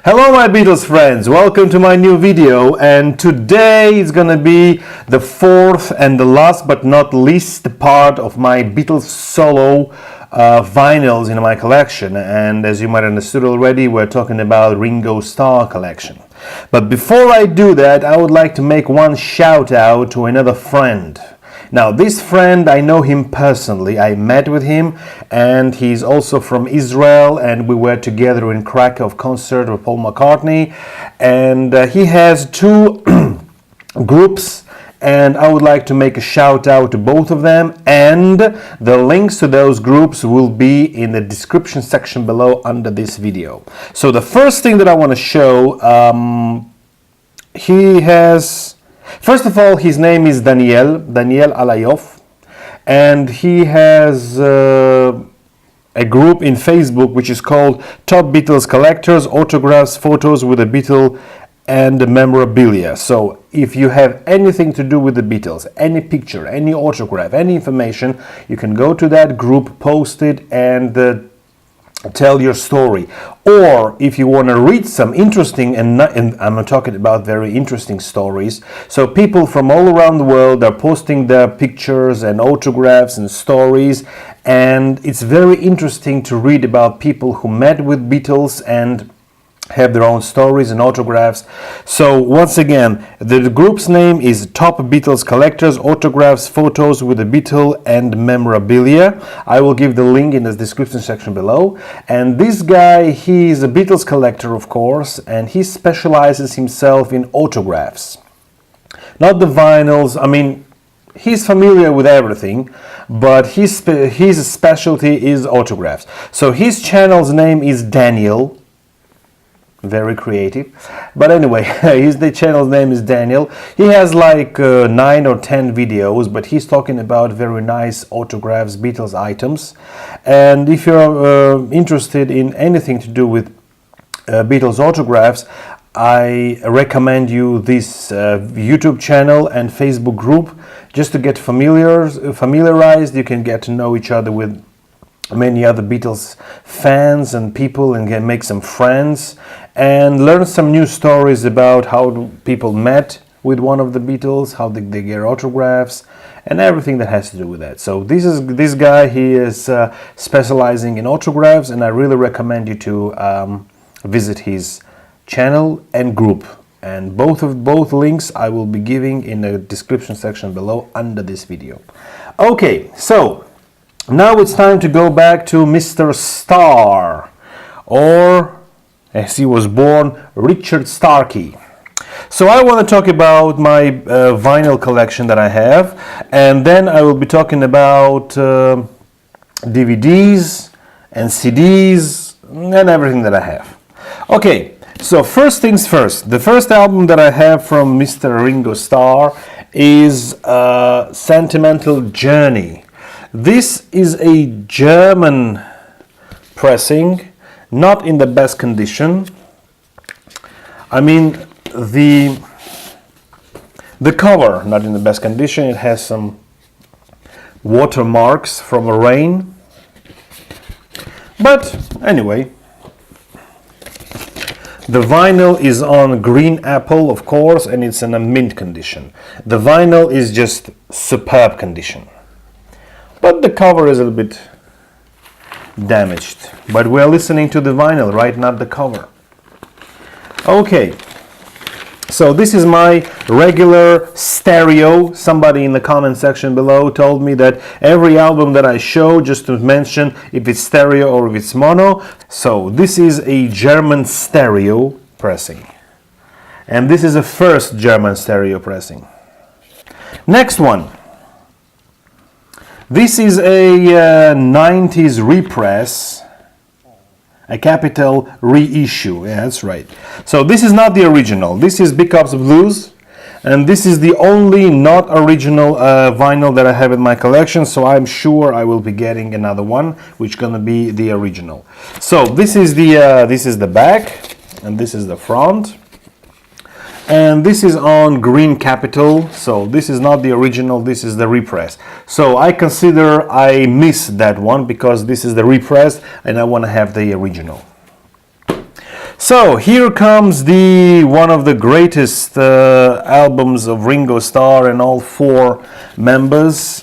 Hello my Beatles friends, welcome to my new video, and today is gonna be the fourth and the last but not least part of my Beatles solo vinyls in my collection. And as you might have understood already, we're talking about Ringo Starr collection. But before I do that, I would like to make one shout out to another friend. Now, this friend, I know him personally. I met with him, and he's also from Israel, and we were together in Krakow concert with Paul McCartney, and he has two groups, and I would like to make a shout out to both of them, and the links to those groups will be in the description section below under this video. So the first thing that I want to show, he has... First of all, his name is Daniel Alayov, and he has a group in Facebook which is called Top Beatles Collectors, Autographs, Photos with the Beatle and Memorabilia. So if you have anything to do with the Beatles, any picture, any autograph, any information, you can go to that group, post it, and tell your story. Or if you want to read some interesting, and I'm talking about very interesting stories, so people from all around the world are posting their pictures and autographs and stories, and it's very interesting to read about people who met with Beatles and have their own stories and autographs. So once again, the group's name is Top Beatles Collectors, Autographs, Photos with the Beatle and Memorabilia. I will give the link in the description section below. And this guy, he's a Beatles collector, of course, and he specializes himself in autographs. Not the vinyls. I mean, he's familiar with everything, but his specialty is autographs. So his channel's name is Daniel. Very creative, but anyway, the channel's name is Daniel. He has like 9 or 10 videos, but he's talking about very nice autographs, Beatles items. And if you're interested in anything to do with Beatles autographs, I recommend you this YouTube channel and Facebook group just to get familiarized. You can get to know each other with many other Beatles fans and people, and can make some friends and learn some new stories about how people met with one of the Beatles, how they get autographs, and everything that has to do with that. So this guy, he is specializing in autographs, and I really recommend you to visit his channel and group. And both links I will be giving in the description section below under this video. Okay, so now it's time to go back to Mr. Starr, or as he was born, Richard Starkey. So I want to talk about my vinyl collection that I have, and then I will be talking about DVDs and CDs and everything that I have. Okay, so first things first. The first album that I have from Mr. Ringo Starr is Sentimental Journey. This is a German pressing, not in the best condition. I mean, the cover, not in the best condition. It has some watermarks from a rain. But anyway, the vinyl is on green apple, of course, and it's in a mint condition. The vinyl is just superb condition. But the cover is a little bit damaged. But we're listening to the vinyl, right? Not the cover. Okay. So this is my regular stereo. Somebody in the comment section below told me that every album that I show, just to mention if it's stereo or if it's mono. So this is a German stereo pressing. And this is a first German stereo pressing. Next one. This is a 90s repress, a capital reissue. Yeah, that's right. So this is not the original. This is Big Ups Blues, and this is the only not original vinyl that I have in my collection. So I'm sure I will be getting another one, which is gonna be the original. So this is the back, and this is the front. And this is on green capital, so this is not the original, this is the repress. So I consider I missed that one because this is the repress and I want to have the original. So here comes the one of the greatest albums of Ringo Starr and all four members.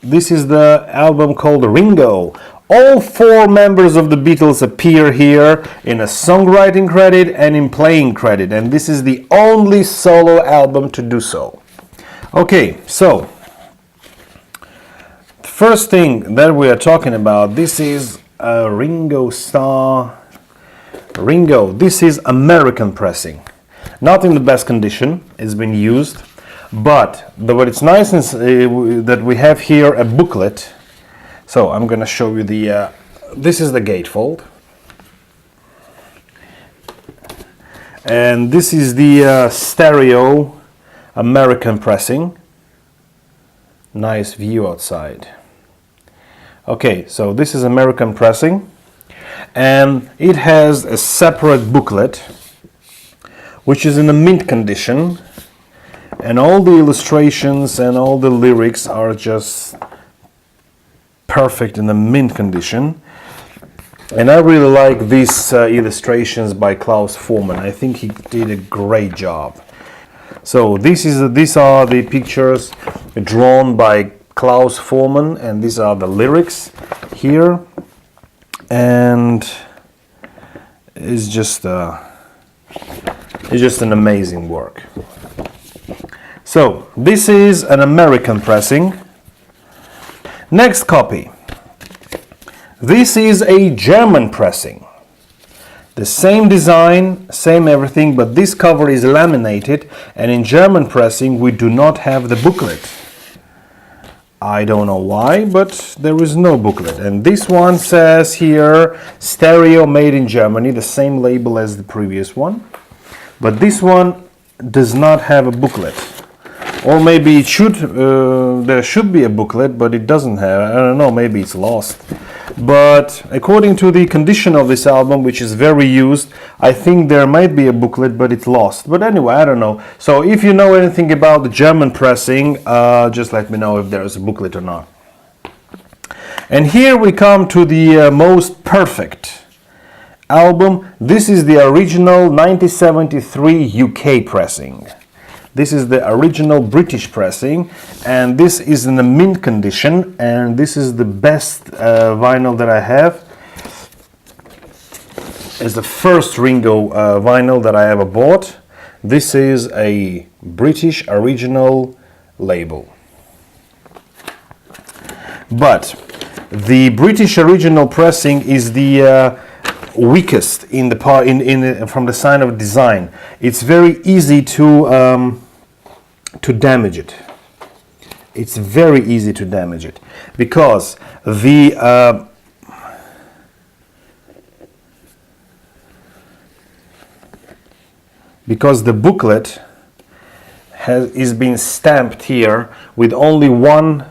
This is the album called Ringo. All four members of the Beatles appear here in a songwriting credit and in playing credit, and this is the only solo album to do so. Okay, so the first thing that we are talking about, this is Ringo Starr. Ringo, this is American pressing. Not in the best condition, it's been used, but what it's nice is that we have here a booklet. So I'm going to show you the, this is the gatefold. And this is the stereo American pressing. Nice view outside. Okay, so this is American pressing. And it has a separate booklet, which is in a mint condition. And all the illustrations and all the lyrics are just perfect in the mint condition. And I really like these illustrations by Klaus Voormann. I think he did a great job. So these are the pictures drawn by Klaus Voormann, and these are the lyrics here. And it's just an amazing work. So this is an American pressing. Next copy. This is a German pressing. The same design, same everything, but this cover is laminated, and in German pressing we do not have the booklet. I don't know why, but there is no booklet. And this one says here, stereo made in Germany, the same label as the previous one. But this one does not have a booklet. Or maybe it should, there should be a booklet, but it doesn't have. I don't know, maybe it's lost. But according to the condition of this album, which is very used, I think there might be a booklet, but it's lost. But anyway, I don't know. So if you know anything about the German pressing, just let me know if there is a booklet or not. And here we come to the most perfect album. This is the original 1973 UK pressing. This is the original British pressing, and this is in the mint condition, and this is the best vinyl that I have. It's the first Ringo vinyl that I ever bought. This is a British original label. But the British original pressing is the weakest in the part from the side of design. It's very easy to damage it. It's very easy to damage it because the booklet is being stamped here with only one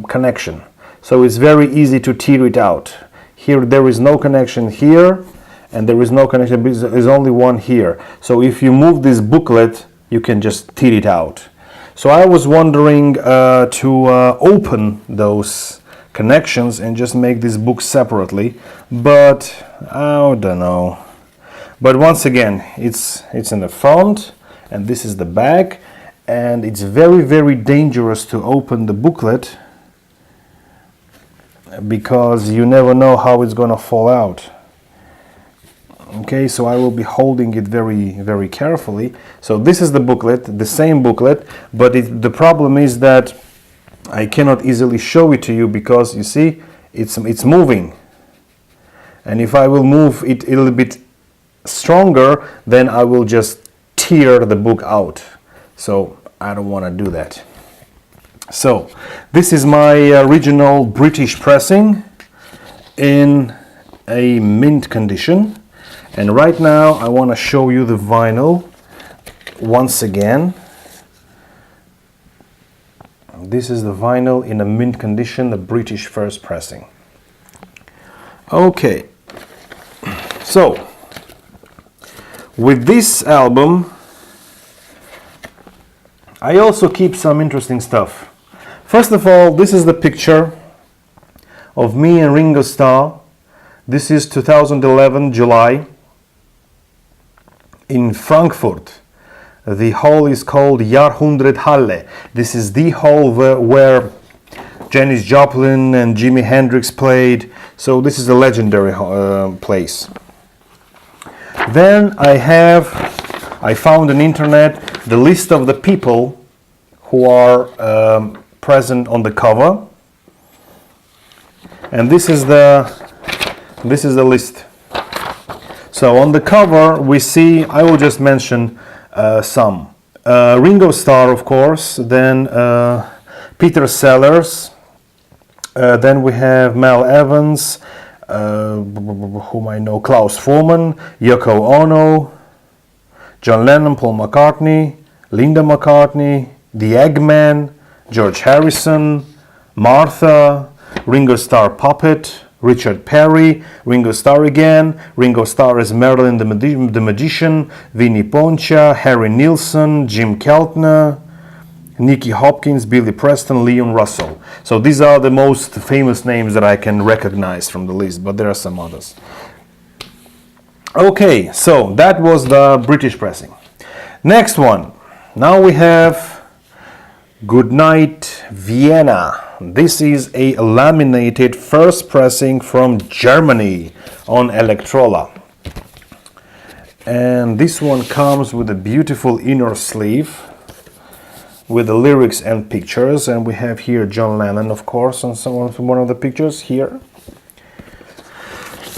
connection, so it's very easy to tear it out. Here there is no connection here, and there is no connection, there's only one here. So if you move this booklet, you can just tear it out. So I was wondering to open those connections and just make this book separately, but I don't know. But once again, it's in the front, and this is the back, and it's very, very dangerous to open the booklet because you never know how it's gonna fall out. Okay, so I will be holding it very, very carefully. So this is the booklet, the same booklet, but the problem is that I cannot easily show it to you because you see, it's moving. And if I will move it a little bit stronger, then I will just tear the book out. So I don't want to do that. So this is my original British pressing in a mint condition. And right now I want to show you the vinyl once again. This is the vinyl in a mint condition, the British first pressing. Okay, so with this album I also keep some interesting stuff. First of all, this is the picture of me and Ringo Starr This is 2011 July in Frankfurt. The hall is called Jahrhunderthalle. This is the hall where Janis Joplin and Jimi Hendrix played. So this is a legendary place. Then I found on internet the list of the people who are present on the cover, and this is the list. So on the cover we see, I will just mention some. Ringo Starr, of course, then Peter Sellers, then we have Mel Evans, whom I know, Klaus Voormann, Yoko Ono, John Lennon, Paul McCartney, Linda McCartney, The Eggman, George Harrison, Martha, Ringo Starr Puppet, Richard Perry, Ringo Starr again, Ringo Starr as Merlin the Magician, Vinnie Poncha, Harry Nilsson, Jim Keltner, Nicky Hopkins, Billy Preston, Leon Russell. So these are the most famous names that I can recognize from the list, but there are some others. Okay, so that was the British pressing. Next one. Now we have Goodnight Vienna. This is a laminated first pressing from Germany on Electrola. And this one comes with a beautiful inner sleeve with the lyrics and pictures, and we have here John Lennon, of course, on one of the pictures here.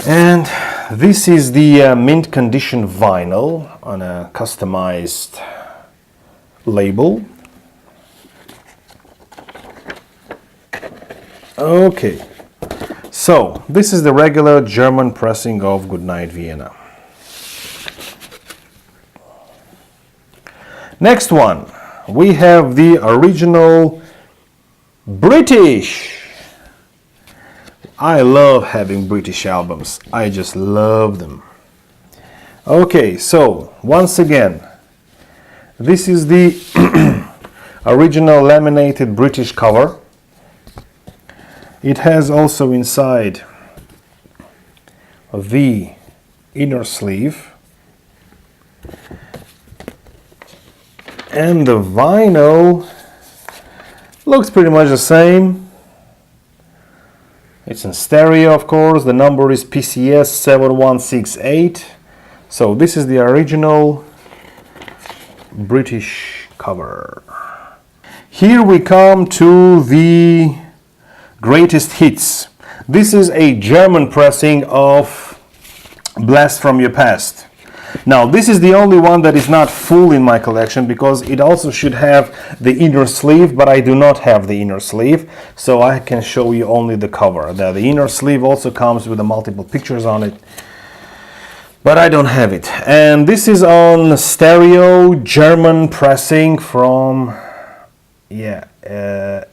And this is the mint condition vinyl on a customized label. Okay, so this is the regular German pressing of Goodnight Vienna. Next one, we have the original British. I love having British albums. I just love them. Okay, so once again, this is the original laminated British cover. It has also inside the inner sleeve. And the vinyl looks pretty much the same. It's in stereo, of course. The number is PCS 7168. So this is the original British cover. Here we come to the greatest hits. This is a German pressing of Blast from Your Past. Now this is the only one that is not full in my collection, because it also should have the inner sleeve, but I do not have the inner sleeve, so I can show you only the cover. The inner sleeve also comes with the multiple pictures on it, but I don't have it. And this is on stereo German pressing from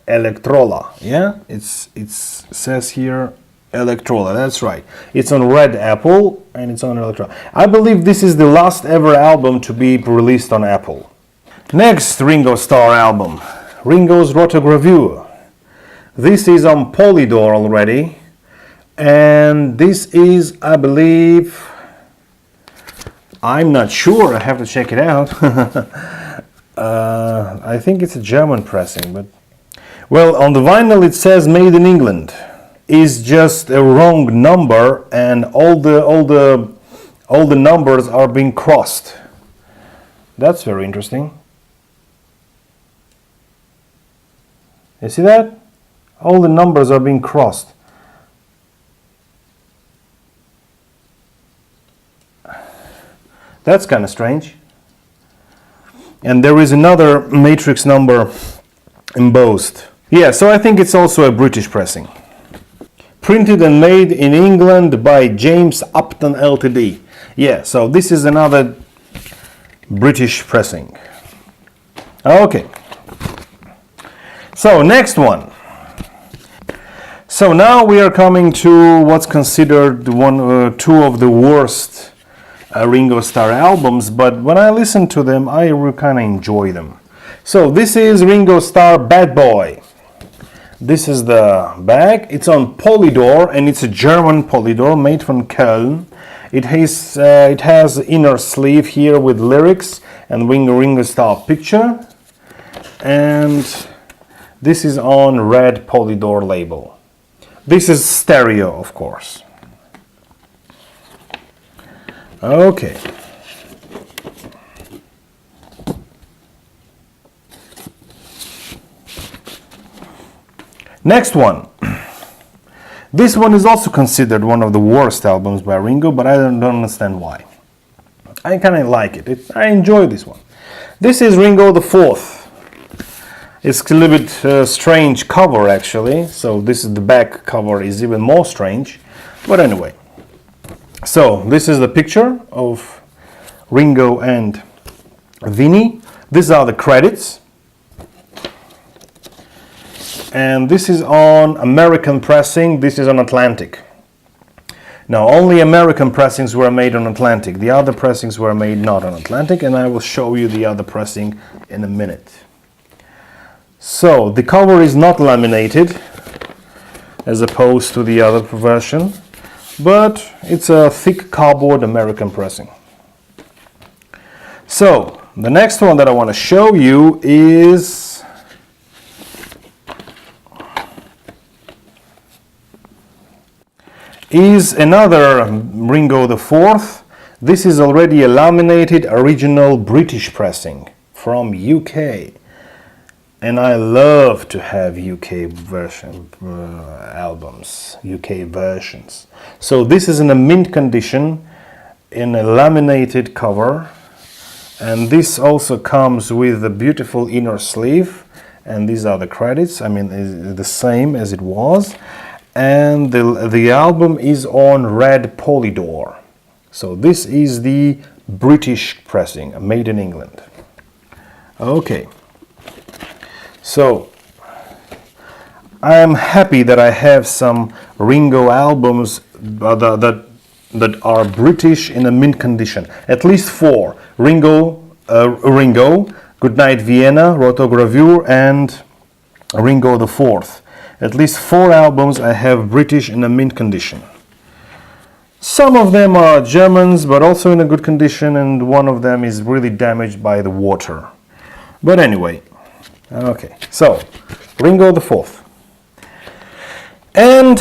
Electrola. Yeah, it says here Electrola, that's right. It's on Red Apple and it's on Electrola. I believe this is the last ever album to be released on Apple. Next Ringo Starr album, Ringo's Rotogravure. This is on Polydor already, and this is, I believe, I'm not sure, I have to check it out. I think it's a German pressing, but well, on the vinyl it says made in England. Is just a wrong number, and all the numbers are being crossed. That's very interesting. You see that? All the numbers are being crossed. That's kind of strange. And there is another matrix number embossed. Yeah, so I think it's also a British pressing. Printed and made in England by James Upton Ltd. Yeah, so this is another British pressing. Okay. So next one. So now we are coming to what's considered two of the worst Ringo Starr albums, but when I listen to them, I kind of enjoy them. So this is Ringo Starr Bad Boy. This is the bag. It's on Polydor, and it's a German Polydor made from Köln. It has inner sleeve here with lyrics and Ringo Starr picture, and this is on red Polydor label. This is stereo, of course. Okay. Next one. This one is also considered one of the worst albums by Ringo, but I don't understand why. I kind of like it. I enjoy this one. This is Ringo the Fourth. It's a little bit strange cover, actually. So this is the back cover is even more strange. But anyway. So this is the picture of Ringo and Vinny. These are the credits. And this is on American pressing, this is on Atlantic. Now, only American pressings were made on Atlantic. The other pressings were made not on Atlantic, and I will show you the other pressing in a minute. So, the cover is not laminated, as opposed to the other version, but it's a thick cardboard American pressing. So, the next one that I want to show you is another Ringo the Fourth. This is already a laminated original British pressing from UK, and I love to have UK version albums, UK versions. So this is in a mint condition in a laminated cover, and this also comes with a beautiful inner sleeve, and these are the credits. I mean, it's the same as it was. And the album is on red Polydor. So this is the British pressing, made in England. Okay. So I am happy that I have some Ringo albums that are British in a mint condition. At least 4. Ringo, Goodnight Vienna, Rotogravure, and Ringo the Fourth. At least 4 albums I have British in a mint condition. Some of them are Germans, but also in a good condition, and one of them is really damaged by the water. But anyway, okay, so Ringo the Fourth. And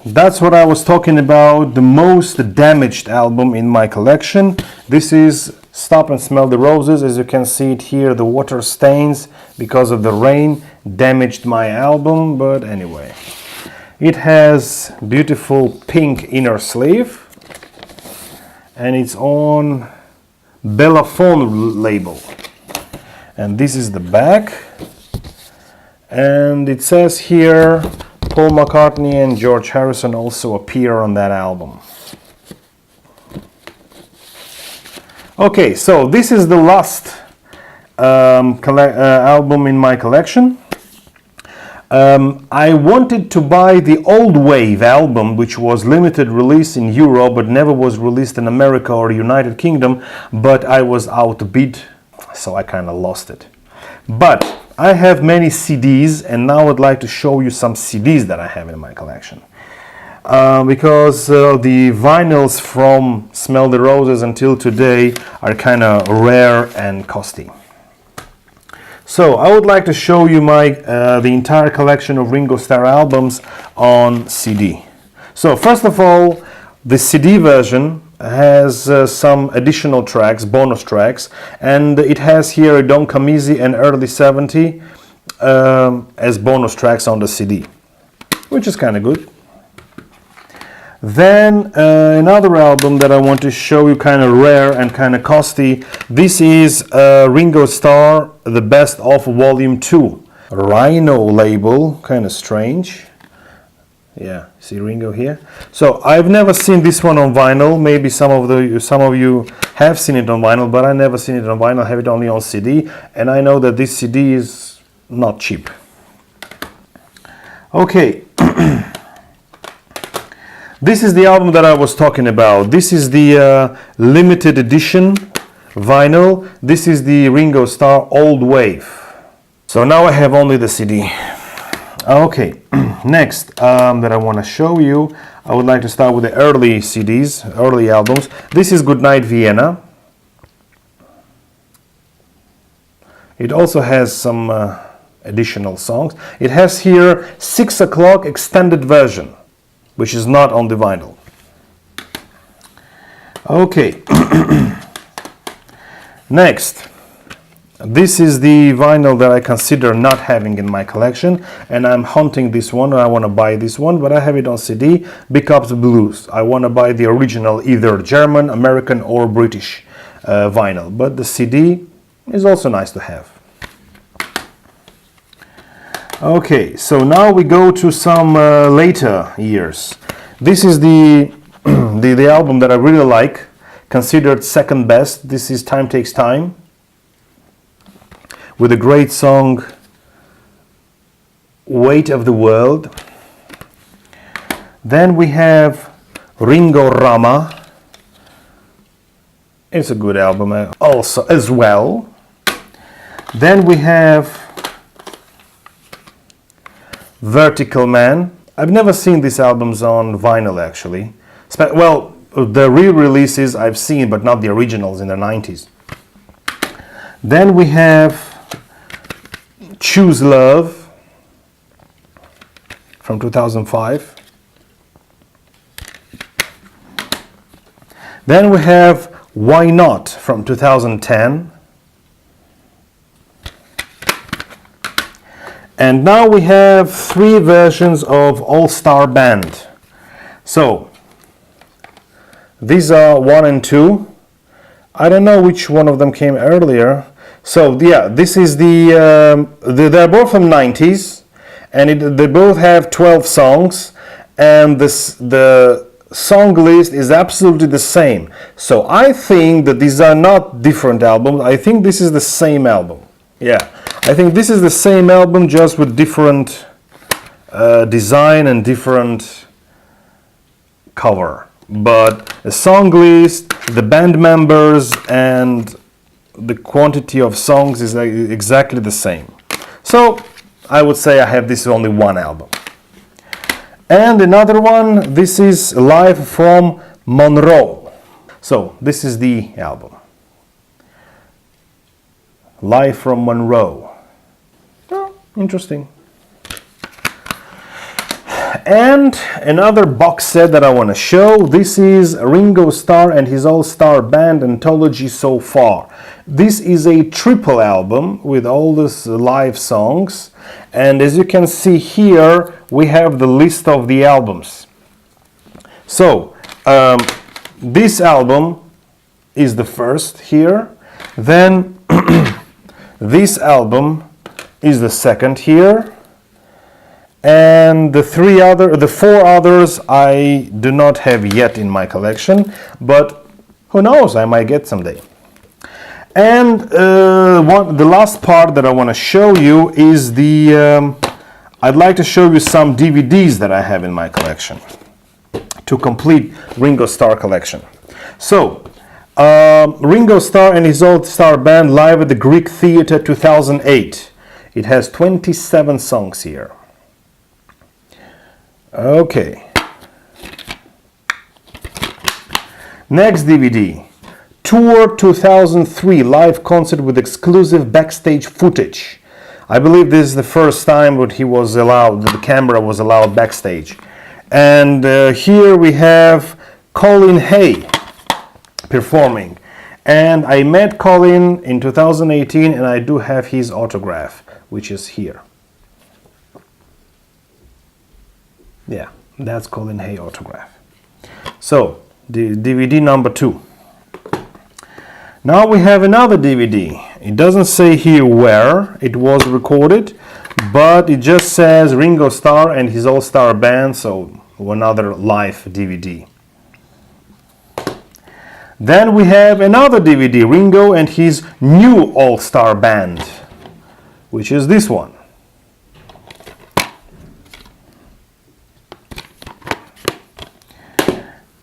that's what I was talking about, the most damaged album in my collection. This is Stop and Smell the Roses. As you can see it here, the water stains because of the rain damaged my album, but anyway. It has beautiful pink inner sleeve, and it's on Bellaphone label. And this is the back, and it says here Paul McCartney and George Harrison also appear on that album. Okay, so this is the last album in my collection. I wanted to buy the Old Wave album, which was limited release in Europe but never was released in America or United Kingdom, but I was outbid, so I kind of lost it. But I have many CDs, and now I'd like to show you some CDs that I have in my collection. Because the vinyls from Smell the Roses until today are kind of rare and costly. So I would like to show you the entire collection of Ringo Starr albums on CD. So first of all, the CD version has some additional tracks, bonus tracks, and it has here Don't Come Easy and Early 70 as bonus tracks on the CD, which is kind of good. Then another album that I want to show you, kind of rare and kind of costly. This is Ringo Starr, The Best Of Volume 2. Rhino label, kind of strange. Yeah, see Ringo here. So I've never seen this one on vinyl. Maybe some of you have seen it on vinyl, but I never seen it on vinyl. I have it only on CD, and I know that this CD is not cheap. Okay. This is the album that I was talking about. This is the limited edition vinyl. This is the Ringo Starr Old Wave. So now I have only the CD. Okay, next that I want to show you, I would like to start with the early CDs, early albums. This is Goodnight Vienna. It also has some additional songs. It has here 6 o'clock extended version, which is not on the vinyl. Okay, next. This is the vinyl that I consider not having in my collection, and I'm hunting this one. I want to buy this one, but I have it on CD. Big Ups Blues. I want to buy the original, either German, American, or British vinyl, but the CD is also nice to have. Okay, so now we go to some later years. This is the the album that I really like, considered second best. This is Time Takes Time, with a great song, Weight of the World. Then we have Ringo Rama. It's a good album also as well. Then we have Vertical Man. I've never seen these albums on vinyl actually. Well, the re-releases I've seen, but not the originals in the 90s. Then we have Choose Love from 2005. Then we have Why Not from 2010. And now we have 3 versions of All Star Band. So these are 1 and 2. I don't know which one of them came earlier. So yeah, this is they're both from 90s, and they both have 12 songs, and the song list is absolutely the same. So I think that these are not different albums. I think this is the same album. Yeah, I think this is the same album, just with different design and different cover. But the song list, the band members, and the quantity of songs is exactly the same. So I would say I have this only one album. And another one, this is Live from Monroe. So this is the album. Live from Monroe. Oh, interesting. And another box set that I want to show. This is Ringo Starr and his All-Star Band Anthology So Far. This is a triple album with all these live songs. And as you can see here, we have the list of the albums. So, this album is the first here. Then this album is the second here. And the 4 others I do not have yet in my collection, but who knows, I might get someday. And the last part that I want to show you is I'd like to show you some DVDs that I have in my collection to complete Ringo Starr collection. So, Ringo Starr and his All-Star Band live at the Greek Theatre 2008. It has 27 songs here. Okay. Next DVD, Tour 2003 live concert with exclusive backstage footage. I believe this is the first time that the camera was allowed backstage. And here we have Colin Hay performing. And I met Colin in 2018, and I do have his autograph, which is here. Yeah, that's Colin Hay autograph. So, the DVD number 2. Now we have another DVD. It doesn't say here where it was recorded, but it just says Ringo Starr and his All-Star Band, so another live DVD. Then we have another DVD, Ringo and his new All-Star Band, which is this one.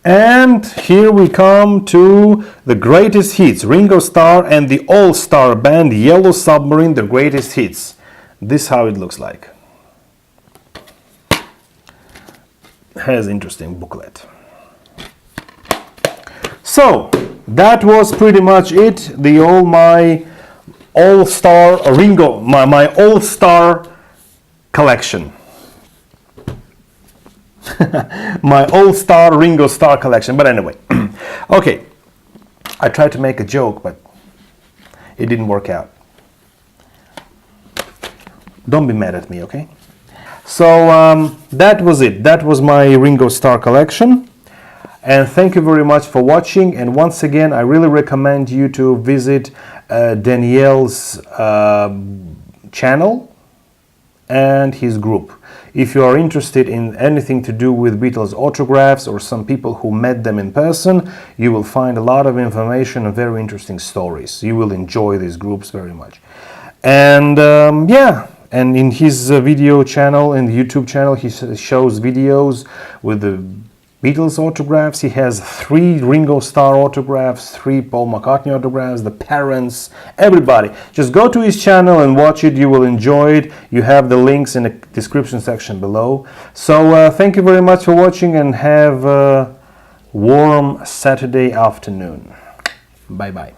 And here we come to the greatest hits, Ringo Starr and the All-Star Band, Yellow Submarine, the greatest hits. This is how it looks like. has interesting booklet. So that was pretty much it. My all-star Ringo, my all-star collection. My all-star Ringo Starr collection. But anyway, okay. I tried to make a joke, but it didn't work out. Don't be mad at me, okay? So that was it. That was my Ringo Starr collection. And thank you very much for watching. And once again, I really recommend you to visit Daniel's channel and his group. If you are interested in anything to do with Beatles autographs or some people who met them in person, you will find a lot of information and very interesting stories. You will enjoy these groups very much. And yeah, and in his video channel, in the YouTube channel, he shows videos with the Beatles autographs. He has 3 Ringo Starr autographs, 3 Paul McCartney autographs, the parents, everybody. Just go to his channel and watch it. You will enjoy it. You have the links in the description section below. So thank you very much for watching and have a warm Saturday afternoon. Bye-bye.